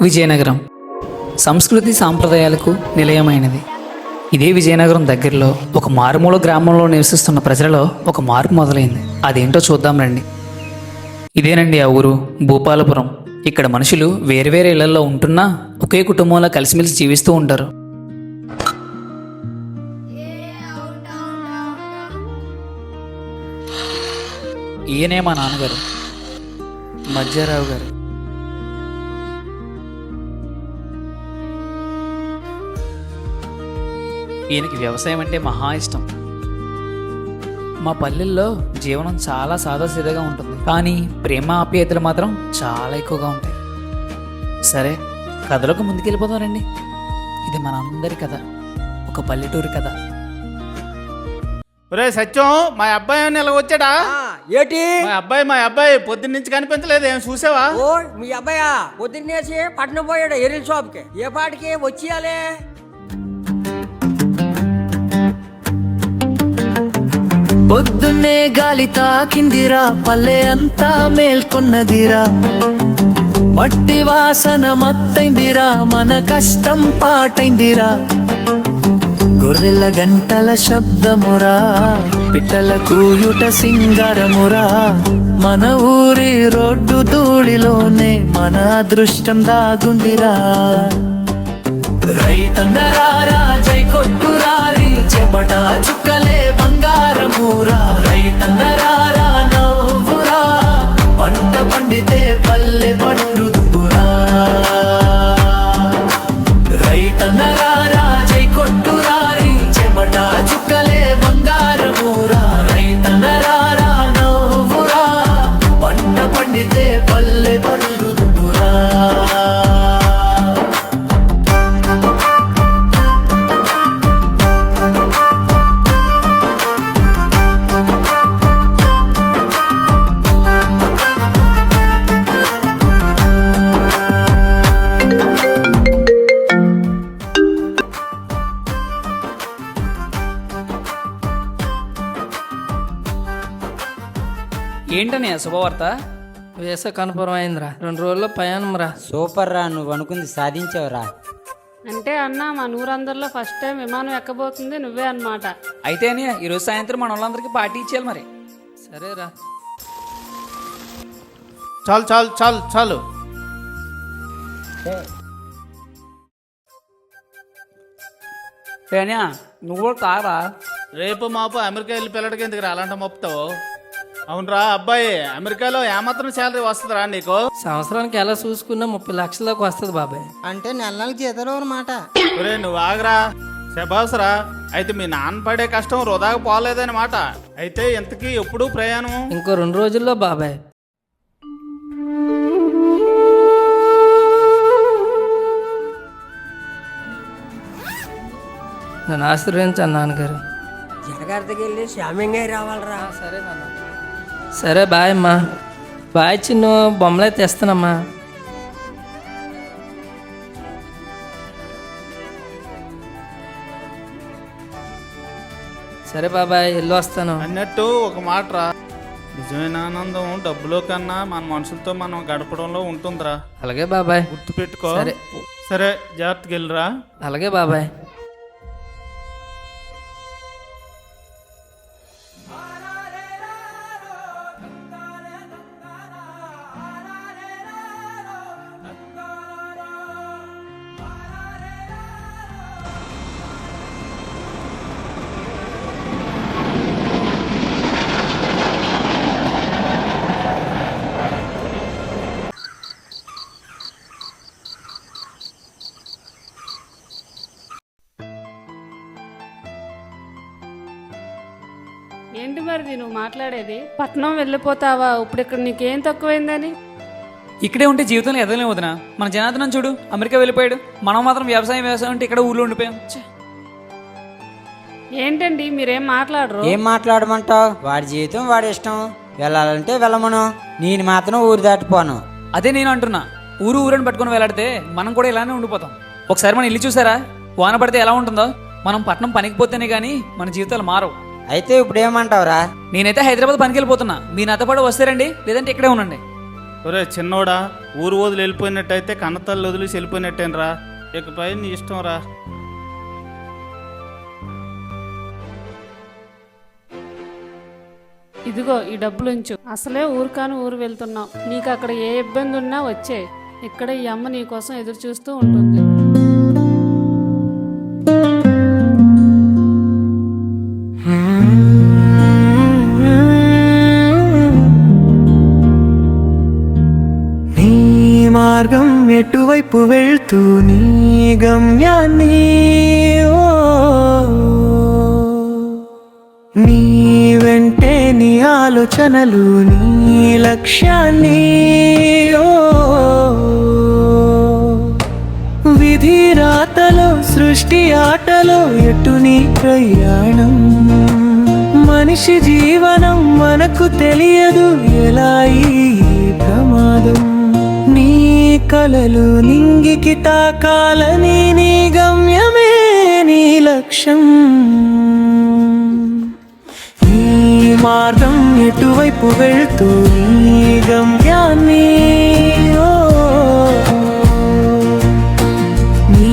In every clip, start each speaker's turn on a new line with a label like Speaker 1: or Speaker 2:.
Speaker 1: విజయనగరం సంస్కృతి సాంప్రదాయాలకు నిలయమైనది. ఇదే విజయనగరం దగ్గరలో ఒక మారుమూల గ్రామంలో నివసిస్తున్న ప్రజలలో ఒక మార్పు మొదలైంది. అదేంటో చూద్దాం రండి. ఇదేనండి ఆ ఊరు, భూపాలపురం. ఇక్కడ మనుషులు వేరువేరే ఇళ్లలో ఉంటున్నా ఒకే కుటుంబంలో కలిసిమెలిసి జీవిస్తూ ఉంటారు. ఈయనే మా నాన్నగారు, మధ్యారావు గారు. ఈయనకి వ్యవసాయం అంటే మహా ఇష్టం. మా పల్లెల్లో జీవనం చాలా సాదాసీదాగా ఉంటుంది, కానీ ప్రేమ ఆప్యాయతలు మాత్రం చాలా ఎక్కువగా ఉంటాయి. సరే, కథలోకి ముందుకెళ్ళిపోదాం రండి. ఇది మనందరి కథ, ఒక పల్లెటూరి కథ.
Speaker 2: ఒరే సత్యం, మా అబ్బాయి అని ఇలా వచ్చాడా?
Speaker 3: ఏటి
Speaker 2: మా అబ్బాయి పొద్దున్న నుంచి కనిపించలేదు, ఏం చూసావా?
Speaker 3: ఓ మీ అబ్బాయా పొద్దున్నేసి పట్నం పోయాడు ఎరిల్ షాప్కి. ఏ పాటికి వచ్చియాలే?
Speaker 4: పొద్దున్నే గాలి తాకిందిరా, పల్లె అంతా మేల్కొన్నదిరా. మట్టి వాసన మత్తైందిరా, మన కష్టం పాటైందిరా. గొర్రెల గంటల శబ్దమురా, పిట్టల కూయుట సింగారమురా. మన ఊరి రోడ్డు ధూళిలోనే మన అదృష్టం దాగుందిరా. రైతన్నరారా జై కొట్టురారి, చెమట చుక్కలే బంగారమురా. రైతన్నరారా నవ్వురా, పంట పండితే పల్లె పండుదురా. రైతన్నరారా జై కొట్టురారి, చెమట చుక్కలే బంగారమురా. రైతన్నరారా నవ్వురా, పంట పండితే పల్లె పండుదురా.
Speaker 1: ఏంటనే శుభవార్త?
Speaker 5: వేస కనుపురం అయిందిరా, 2 రోజుల్లో ప్రయాణం రా.
Speaker 6: సూపర్ రా, నువ్వు అనుకుంది సాధించావురా.
Speaker 7: అంటే అన్న మా నూరందరిలో ఫస్ట్ టైం విమానం ఎక్కబోతుంది నువ్వే అన్నమాట.
Speaker 1: అయితే అని ఈరోజు సాయంత్రం మన వాళ్ళందరికీ పార్టీ ఇచ్చేయాలి మరి.
Speaker 5: సరేరా.
Speaker 2: చాలు చాలు చాలు చాలు.
Speaker 1: పేనా నువ్వు కూడా తారా.
Speaker 2: రేపు మాపు అమెరికా వెళ్ళి పిల్లడికి ఎందుకు రా అలాంటి మొప్పుతావు? అవునరా అబ్బాయి, అమెరికాలో ఏమాత్రం శాలరీ వస్తుందిరా నీకు?
Speaker 5: సంవత్సరానికి ఎలా చూసుకున్నా 30 లక్షల దాకా వస్తుంది బాబాయ్.
Speaker 6: అంటే నెల నెలకి జీతాలు అన్నమాట.
Speaker 2: ఒరే నువ్వు ఆగరా, శబాసురా. అయితే మీ నాన్న పడే కష్టం వృధాగా పోలేదని మాట. అయితే ఇంతకీ ఎప్పుడు ప్రయాణం?
Speaker 5: ఇంకో 2 రోజుల్లో బాబాయ్. నన్ను ఆశీర్వదించాను నాన్నగారు.
Speaker 3: జనగారికి వెళ్ళి శ్యామింగ్ రావాలరా.
Speaker 5: సరే నాన్న. సరే బాయ్ అమ్మా. బాయ్ చిన్ను, బొమ్మలే తెస్తానమ్మా. సరే బాబాయ్, వెళ్ళి వస్తాను.
Speaker 2: అన్నట్టు ఒక మాట రా, నిజమైన ఆనందం డబ్బులో కన్నా మన మనుషులతో మనం గడపడంలో ఉంటుందిరా.
Speaker 5: అలాగే బాబాయ్.
Speaker 2: గుర్తు పెట్టుకో.
Speaker 5: సరే.
Speaker 2: సరే, జాగ్రత్తగా వెళ్ళిరా.
Speaker 5: అలాగే బాబాయ్.
Speaker 7: ఏంటి మరి నువ్వు మాట్లాడేది? పట్నం వెళ్ళిపోతావా? ఇప్పుడు ఇక్కడ నీకేం తక్కువైందని?
Speaker 1: ఇక్కడే ఉంటే జీవితంలో ఎదగలేము వదినా. మన జనార్దనం చూడు, అమెరికా వెళ్ళిపోయాడు. మనం మాత్రం వ్యవసాయం అంటే ఇక్కడ ఊళ్ళో ఉండిపోయాం.
Speaker 7: ఏంటండి మీరేం మాట్లాడరు?
Speaker 6: ఏం మాట్లాడమంటావు? వాడి జీవితం వాడి ఇష్టం. వెళ్ళాలంటే వెళ్ళమను. నేను మాత్రం ఊరు దాటిపోను.
Speaker 1: అదే నేను అంటున్నా, ఊరని పట్టుకొని వెళ్ళాడితే మనం కూడా ఇలానే ఉండిపోతాం. ఒకసారి మన ఇల్లు చూసారా? వాన పడితే ఎలా ఉంటుందో. మనం పట్నం పనికి పోతేనే కానీ మన జీవితాలు మారవు.
Speaker 6: అయితే ఇప్పుడు ఏమంటావురా?
Speaker 1: నేనైతే హైదరాబాద్ పనికి వెళ్ళిపోతున్నా. మీ నాతో పాటు వస్తారండి, లేదంటే ఇక్కడే ఉండండి.
Speaker 2: ఒరే చిన్నోడా, ఊరు వదిలి వెళ్ళిపోయినట్టయితే కన్నతల్లి వదిలేసి వెళ్ళిపోయినట్టేనరా. ఇకపై నీ ఇష్టం రా.
Speaker 7: ఇదిగో ఈ డబ్బులు ఉంచు. అసలే ఊరు కాని ఊరు వెళ్తున్నావు. నీకు అక్కడ ఏ ఇబ్బంది ఉన్నా వచ్చే. ఇక్కడ ఈ అమ్మ నీ కోసం ఎదురు చూస్తూ ఉంటుంది.
Speaker 4: నీ మార్గం ఎటువైపు వెళ్తూ నీ గమ్యాన్ని నీ వెంటే నీ ఆలోచనలు నీ లక్ష్యాన్ని విధి రాతలో సృష్టి ఆటలో ఎటు నీ ప్రయాణం. మనిషి జీవనం మనకు తెలియదు ఎలా ఈ ప్రమాదం. నీ కలలు నింగికి తాకాలని నీ గమ్యమే నీ లక్ష్యం. నీ మార్గం ఎటువైపు వెళ్తూ నీ గమ్యాన్ని నీ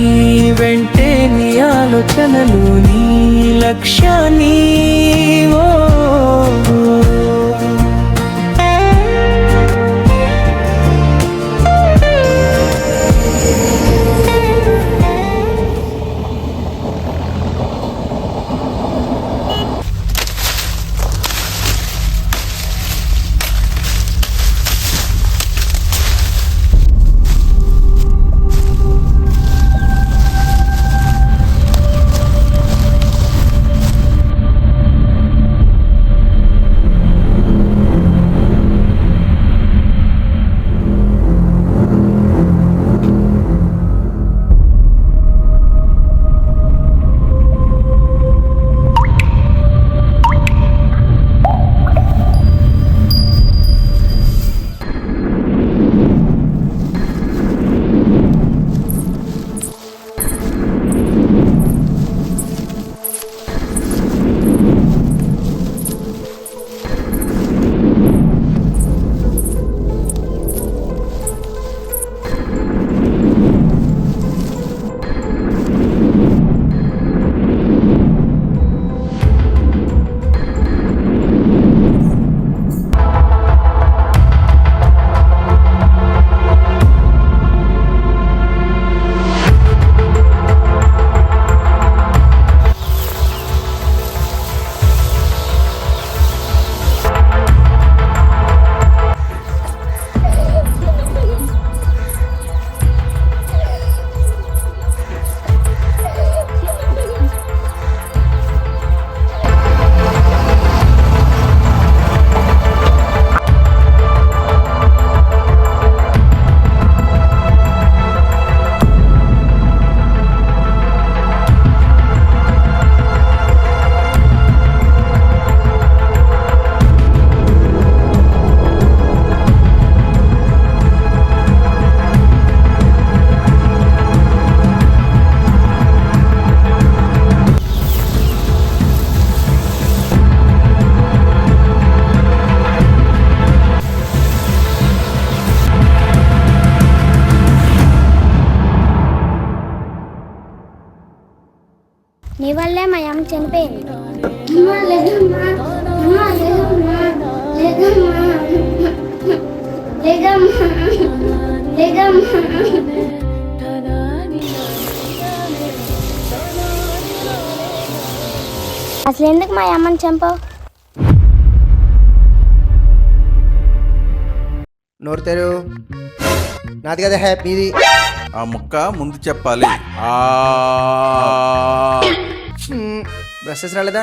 Speaker 4: వెంటే నీ ఆలోచనలు నీ లక్ష్యాన్ని
Speaker 8: నీ వల్లే మా అమ్మ చనిపోయింది. అసలు ఎందుకు మా అమ్మని చంపావు?
Speaker 9: నోరు తెరు. నాది కదా హ్యాపీది.
Speaker 10: ఆ ముక్క ముందు చెప్పాలి.
Speaker 9: బ్రషెస్ రాలేదా?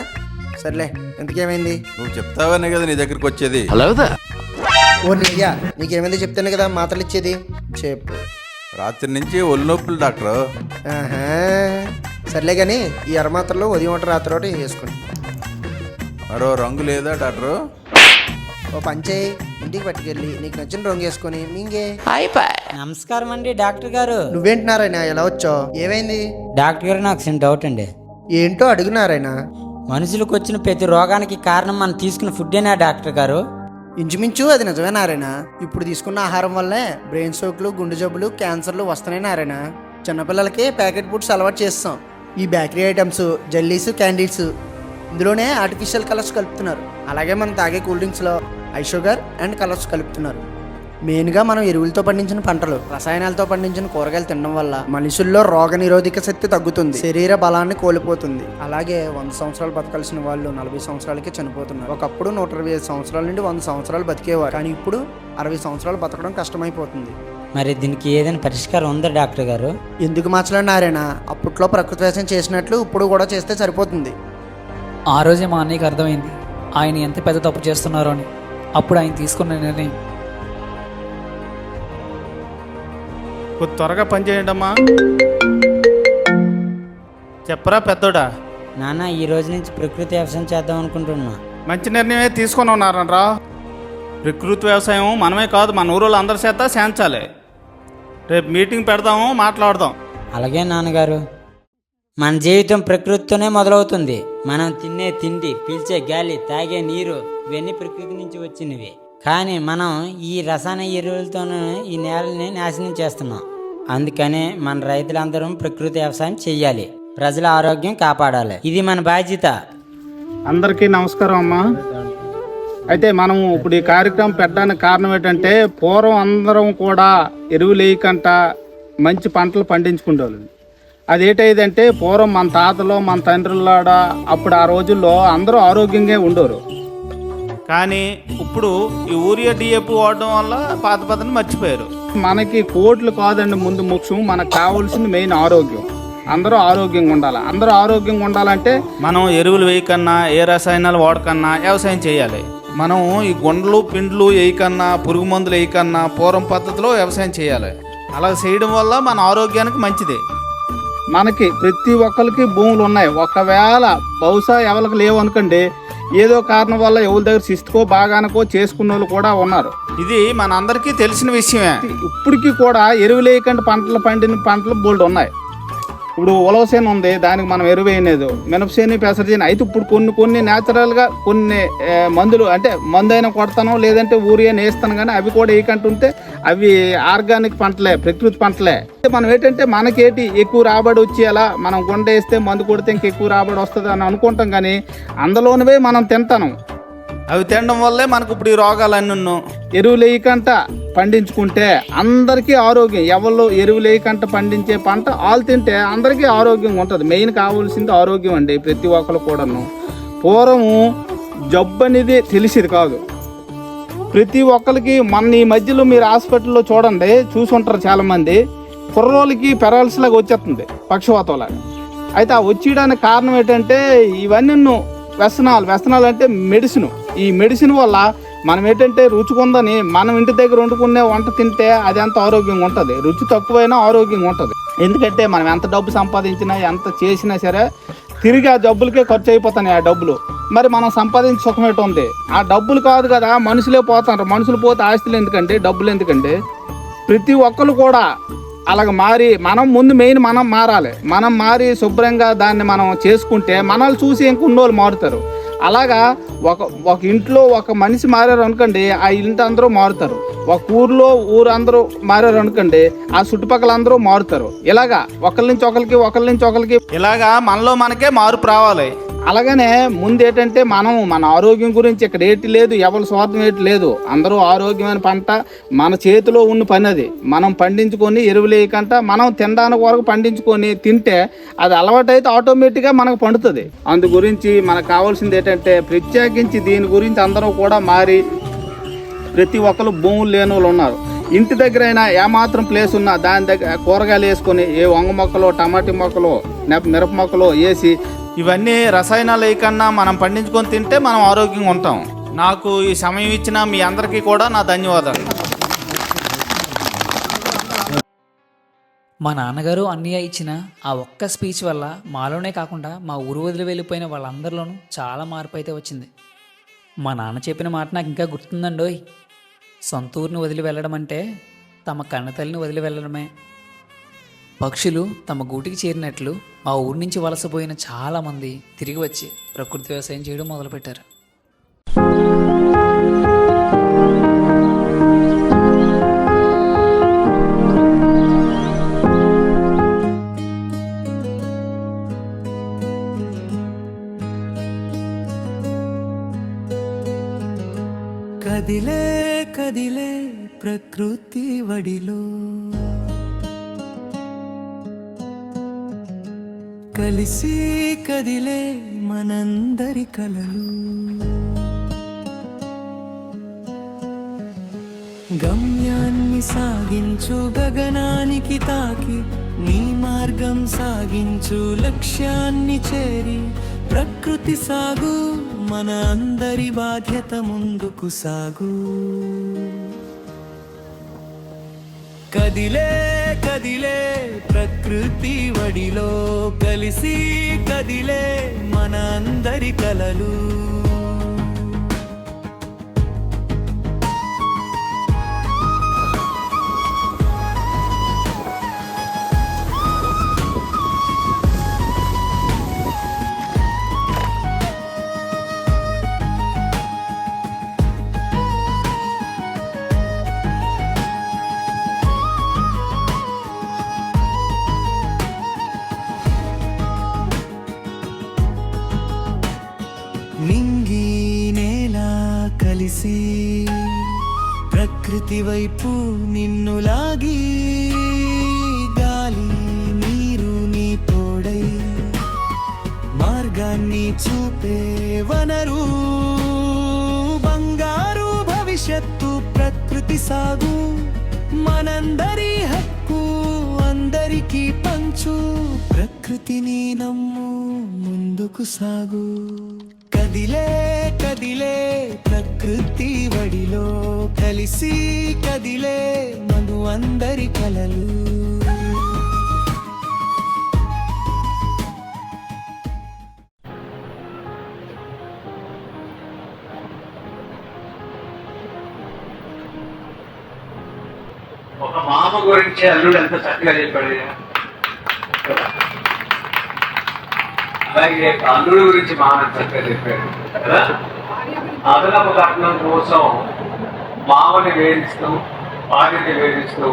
Speaker 9: సర్లే, ఎంతకేమైంది?
Speaker 10: నువ్వు చెప్తావనే కదా నీ దగ్గరికి వచ్చేది.
Speaker 9: ఓ నీయా, నీకేమైంది చెప్తాను కదా మాత్రలు ఇచ్చేది. చెప్పు.
Speaker 10: రాత్రి నుంచి ఒళ్ళు నొప్పులు డాక్టర్.
Speaker 9: సర్లే కానీ ఈ అరమాత్రలు ఉదయం ఒకటి రాత్రి ఒకటి వేసుకోండి.
Speaker 10: మరో రంగు లేదా డాక్టర్?
Speaker 9: ఓ పంచే, ఇంటికి పట్టుకెళ్ళి నీకు నచ్చిన రంగు వేసుకొని మింగే.
Speaker 6: నమస్కారం అండి డాక్టర్ గారు.
Speaker 9: నువ్వేంటి నారాయణ ఎలా వచ్చావు? ఏమైంది?
Speaker 6: డాక్టర్ గారు నాకు చిన్న డౌట్ అండి.
Speaker 9: ఏంటో అడుగు నారాయణ.
Speaker 6: మనుషులకు వచ్చిన ప్రతి రోగానికి కారణం మనం తీసుకున్న ఫుడ్డేనా డాక్టర్ గారు?
Speaker 9: ఇంచుమించు అది నిజమే నారాయణ. ఇప్పుడు తీసుకున్న ఆహారం వల్లే బ్రెయిన్ స్ట్రోక్లు, గుండె జబ్బులు, క్యాన్సర్లు వస్తున్నాయి నారాయణ. చిన్నపిల్లలకి ప్యాకెట్ ఫుడ్స్ అలవాటు చేస్తాం. ఈ బేకరీ ఐటమ్స్, జెల్లీస్, క్యాండీస్ ఇందులోనే ఆర్టిఫిషియల్ కలర్స్ కలుపుతున్నారు. అలాగే మనం తాగే కూల్ డ్రింక్స్లో ఐ షుగర్ అండ్ కలర్స్ కలుపుతున్నారు. మెయిన్గా మనం ఎరువులతో పండించిన పంటలు, రసాయనాలతో పండించిన కూరగాయలు తినడం వల్ల మనుషుల్లో రోగ నిరోధక శక్తి తగ్గుతుంది, శరీర బలాన్ని కోల్పోతుంది. అలాగే 100 సంవత్సరాలు బతకాల్సిన వాళ్ళు 40 సంవత్సరాలకే చనిపోతున్నారు. ఒకప్పుడు 125 సంవత్సరాల నుండి 100 సంవత్సరాలు బతికేవారు, కానీ ఇప్పుడు 60 సంవత్సరాలు బతకడం కష్టమైపోతుంది.
Speaker 6: మరి దీనికి ఏదైనా పరిష్కారం ఉందా డాక్టర్ గారు?
Speaker 9: ఎందుకు మార్చలేనారేనా? అప్పట్లో ప్రకృతి వ్యవసాయం చేసినట్లు ఇప్పుడు కూడా చేస్తే సరిపోతుంది.
Speaker 1: ఆ రోజే మా అన్నయ్యకి అర్థమైంది ఆయన ఎంత పెద్ద తప్పు చేస్తున్నారో అని. అప్పుడు ఆయన తీసుకున్న నిర్ణయం,
Speaker 2: కొద్ది త్వరగా పని చేయండమ్మా. చెప్పరా పెద్దోడా.
Speaker 6: నాన్న, ఈ రోజు నుంచి ప్రకృతి వ్యవసాయం చేద్దాం అనుకుంటున్నా.
Speaker 2: మంచి నిర్ణయమే తీసుకొని ఉన్నారనరా. ప్రకృతి వ్యవసాయం మనమే కాదు, మన ఊరోళ్ళు అందరి చేత చేయించాలి. రేపు మీటింగ్ పెడదాము, మాట్లాడదాం.
Speaker 6: అలాగే నాన్నగారు. మన జీవితం ప్రకృతితోనే మొదలవుతుంది. మనం తినే తిండి, పీల్చే గాలి, తాగే నీరు ఇవన్నీ ప్రకృతి నుంచి వచ్చినవి. కానీ మనం ఈ రసాయన ఎరువులతోనే ఈ నేలని నాశనం చేస్తున్నాం. అందుకనే మన రైతులందరం ప్రకృతి వ్యవసాయం చెయ్యాలి, ప్రజల ఆరోగ్యం కాపాడాలి. ఇది మన బాధ్యత.
Speaker 2: అందరికీ నమస్కారం అమ్మా. అయితే మనం ఇప్పుడు ఈ కార్యక్రమం పెట్టడానికి కారణం ఏంటంటే, పూర్వం అందరం కూడా ఎరువులు వేయకంట మంచి పంటలు పండించుకుంటారు. అదేంటంటే పూర్వం మన తాతలో, మన తండ్రులాడ అప్పుడు ఆ రోజుల్లో అందరూ ఆరోగ్యంగా ఉండరు. కానీ ఇప్పుడు ఈ యూరియా డిఏపి వాడడం వల్ల పాత పద్ధతిని మర్చిపోయారు. మనకి కోట్లు కాదండి ముందు ముఖ్యం, మనకు కావాల్సింది మెయిన్ ఆరోగ్యం. అందరూ ఆరోగ్యంగా ఉండాలి. అందరూ ఆరోగ్యంగా ఉండాలంటే మనం ఎరువులు వేయకన్నా, ఏ రసాయనాలు వాడకన్నా వ్యవసాయం చేయాలి. మనం ఈ గుండ్లు పిండ్లు వేయకన్నా, పురుగు మందులు వేయకన్నా పూర్వం పద్ధతిలో వ్యవసాయం చేయాలి. అలా చేయడం వల్ల మన ఆరోగ్యానికి మంచిది. మనకి ప్రతి ఒక్కరికి భూములు ఉన్నాయి. ఒకవేళ బహుశా ఎవరికి లేవు అనుకోండి, ఏదో కారణం వల్ల ఎవరి దగ్గర శిస్తుకో బాగానకో చేసుకున్న వాళ్ళు కూడా ఉన్నారు. ఇది మన అందరికీ తెలిసిన విషయమే. ఇప్పటికీ కూడా ఎరువు లేకుండా పంటలు పండిన పంటలు బోల్డ్ ఉన్నాయి. ఇప్పుడు ఉలవసేన ఉంది, దానికి మనం ఎరువు వేయలేదు. మినపసేని, పెసరసేని అయితే ఇప్పుడు కొన్ని న్యాచురల్గా కొన్ని మందులు, అంటే మందు అయినా కొడతాను, లేదంటే ఊరియా వేస్తాను, కానీ అవి కూడా వేయకంటుంటే అవి ఆర్గానిక్ పంటలే, ప్రకృతి పంటలే. మనం ఏంటంటే మనకేటి ఎక్కువ రాబడి వచ్చేలా మనం గుండె వేస్తే మందు కొడితే ఇంకెక్కువ రాబడి వస్తుంది అని అనుకుంటాం, కానీ అందులోనివే మనం తింటాను. అవి తినడం వల్లే మనకు ఇప్పుడు ఈ రోగాలన్నీ. ఎరువులు వేయకంట పండించుకుంటే అందరికీ ఆరోగ్యం. ఎవరు ఎరువులు వేయకంట పండించే పంట వాళ్ళు తింటే అందరికీ ఆరోగ్యంగా ఉంటుంది. మెయిన్ కావాల్సింది ఆరోగ్యం అండి ప్రతి ఒక్కరు కూడాను. పూర్వము జబ్బు అనేది తెలిసేది కాదు ప్రతి ఒక్కరికి. మన ఈ మధ్యలో మీరు హాస్పిటల్లో చూడండి, చూసుంటారు చాలామంది, కుర్రోళ్ళకి పెరాలసిస్ లాగా వచ్చేస్తుంది, పక్షవాతం లాగా. అయితే ఆ వచ్చేయడానికి కారణం ఏంటంటే ఇవన్నీ వ్యసనాలు అంటే మెడిసిన్. ఈ మెడిసిన్ వల్ల మనం ఏంటంటే రుచికుందని మనం ఇంటి దగ్గర వండుకునే వంట తింటే అది ఎంత ఆరోగ్యంగా ఉంటుంది. రుచి తక్కువైనా ఆరోగ్యంగా ఉంటుంది. ఎందుకంటే మనం ఎంత డబ్బు సంపాదించినా, ఎంత చేసినా సరే తిరిగి ఆ డబ్బులకే ఖర్చు అయిపోతున్నాయి ఆ డబ్బులు. మరి మనం సంపాదించి సుఖం ఏంటి ఉంది? ఆ డబ్బులు కాదు కదా, మనుషులే పోతారు. మనుషులు పోతే ఆస్తులు ఎందుకంటే, డబ్బులు ఎందుకంటే. ప్రతి ఒక్కరు కూడా అలాగ మారి మనం ముందు మెయిన్ మనం మారాలి. మనం మారి శుభ్రంగా దాన్ని మనం చేసుకుంటే మనల్ని చూసి ఇంకొన్నోళ్ళు మారుతారు. అలాగా ఒక ఇంట్లో ఒక మనిషి మారారు అనుకోండి, ఆ ఇంటి అందరూ మారుతారు. ఒక ఊర్లో అందరూ మారారు అనుకోండి, ఆ చుట్టుపక్కల అందరూ మారుతారు. ఇలాగా ఒకరి నుంచి ఒకరికి ఇలాగా మనలో మనకే మార్పు రావాలి. అలాగనే ముందు ఏంటంటే మన ఆరోగ్యం గురించి ఇక్కడ ఏటి లేదు, ఎవరి స్వార్థం ఏటి లేదు. అందరూ ఆరోగ్యమైన పంట మన చేతిలో ఉన్న పని. అది మనం పండించుకొని ఎరువులు వేయకుండా మనం తినడానికి వరకు పండించుకొని తింటే అది అలవాటైతే ఆటోమేటిక్గా మనకు పండుతుంది. అందు గురించి మనకు కావాల్సింది ఏంటంటే ప్రత్యేకించి దీని గురించి అందరూ కూడా మారి, ప్రతి ఒక్కరు భూములు లేని వాళ్ళు ఉన్నారు. ఇంటి దగ్గర అయినా ఏమాత్రం ప్లేస్ ఉన్నా దాని దగ్గర కూరగాయలు వేసుకొని, ఏ వంగ మొక్కలు, టమాటీ మొక్కలు, మిరప మొక్కలు వేసి, ఇవన్నీ రసాయనాలు వేయకన్నా మనం పండించుకొని తింటే మనం ఆరోగ్యంగా ఉంటాం. నాకు ఈ సమయం ఇచ్చిన మీ అందరికీ కూడా నా ధన్యవాదాలు.
Speaker 1: మా నాన్నగారు అన్నయ్య ఇచ్చిన ఆ ఒక్క స్పీచ్ వల్ల మాలోనే కాకుండా మా ఊరు వదిలి వెళ్ళిపోయిన వాళ్ళందరిలోనూ చాలా మార్పు అయితే వచ్చింది. మా నాన్న చెప్పిన మాట నాకు ఇంకా గుర్తుందండోయ్. సొంత ఊరిని వదిలి వెళ్ళడం అంటే తమ కన్నతల్లిని వదిలి వెళ్ళడమే. పక్షులు తమ గూటికి చేరినట్లు మా ఊరి నుంచి వలసపోయిన చాలామంది తిరిగి వచ్చి ప్రకృతి వ్యవసాయం చేయడం మొదలుపెట్టారు.
Speaker 4: ప్రకృతి వడిలో కలిసి కదిలే మనందరి కలలు గమ్యాన్ని సాగించు గగనానికి తాకి నీ మార్గం సాగించు లక్ష్యాన్ని చేరి ప్రకృతి సాగు మన అందరి బాధ్యత ముందుకు సాగు కదిలే కదిలే ప్రకృతి వడిలో కలిసి కదిలే మన అందరి కలలు నింగి నేల కలిసి ప్రకృతి వైపు నిన్ను లాగి గాలి నీరు నీ తోడై మార్గాన్ని చూపే వనరు బంగారు భవిష్యత్తు ప్రకృతి సాగు మనందరి హక్కు అందరికీ పంచు ప్రకృతిని నమ్ము ముందుకు సాగు కదిలే కదిలే ప్రకృతి వడిలో కలిసి కదిలే మను అందరి కలలు
Speaker 11: ఒక మామ గురించి అల్లుడు ఎంత చక్కగా చెప్పాడు. అలాగే అల్లుడు గురించి మామ ఎంత చక్కగా చెప్పాడు కదా. అదనపు కట్నం కోసం మామని వేధిస్తూ భార్యని వేధిస్తూ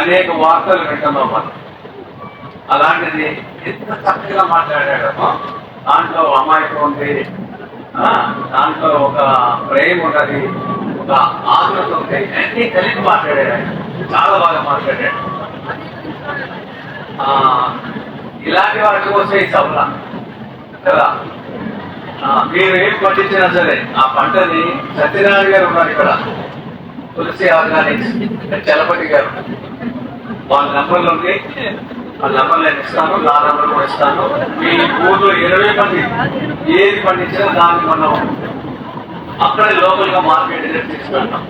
Speaker 11: అనేక వార్తలు వింటున్నాం మనం. అలాంటిది ఎంత చక్కగా మాట్లాడాడమో. దాంట్లో అమాయకం ఉంది, దాంట్లో ఒక ప్రేమ ఉన్నది, ఒక ఆదరణ ఉంది, అన్ని కలిపి మాట్లాడాడు ఆయన. చాలా బాగా మాట్లాడాడు. ఇలాంటి వాటి కోసం ఈ సభ కదా. మీరు ఏం పండించినా సరే ఆ పంటని సత్యనారాయణ గారు ఉన్నారు ఇక్కడ, తులసి ఆర్గానిక్స్ చలపతి గారు, వాళ్ళ నెంబర్లు ఉంది. ఆ నెంబర్ నేను ఇస్తాను, నా నెంబర్ కూడా ఇస్తాను. మీ ఊర్లో 20 మంది ఏది పండించినా దాన్ని మనం అక్కడే లోకల్ గా మార్కెట్ తీసుకెళ్తాం.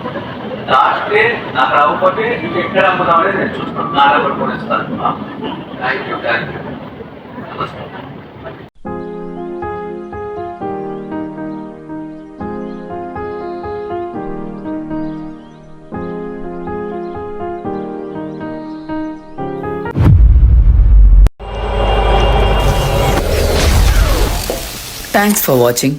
Speaker 11: లాస్ట్లీ నాకు అవ్వకపోతే ఎక్కడ అమ్ముదామని నేను చూస్తాను. నా నెంబర్ కూడా ఇస్తాను. Thank you. నమస్తే.
Speaker 1: Thanks for watching.